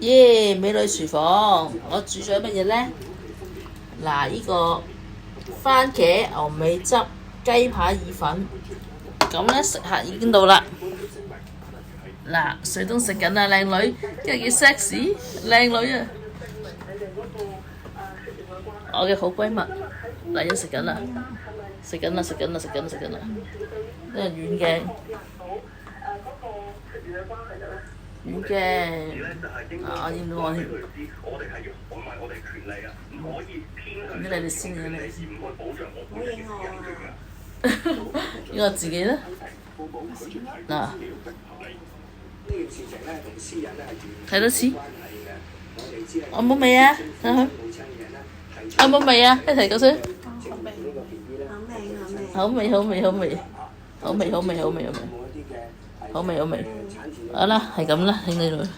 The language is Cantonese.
耶！美女廚房，我煮咗乜嘢呢？嗱，呢個番茄牛尾汁雞扒意粉，咁呢食客已經到啦。嗱，水東食緊啊，靚女，今日幾 sexy， 靚女啊！我嘅好閨蜜，麗欣食緊啦，食緊啦，食緊啦，食緊啦，食緊啦，呢個遠鏡。遠鏡，啊！我要我添。點解你哋先嘅你？呢個自己咧？嗱，睇多次。我冇味啊，睇下佢。我冇味啊，一齊講先。好味，好味，好味，好味，好味，好味，好味，好味，好味。好啦，係咁啦，兄弟們。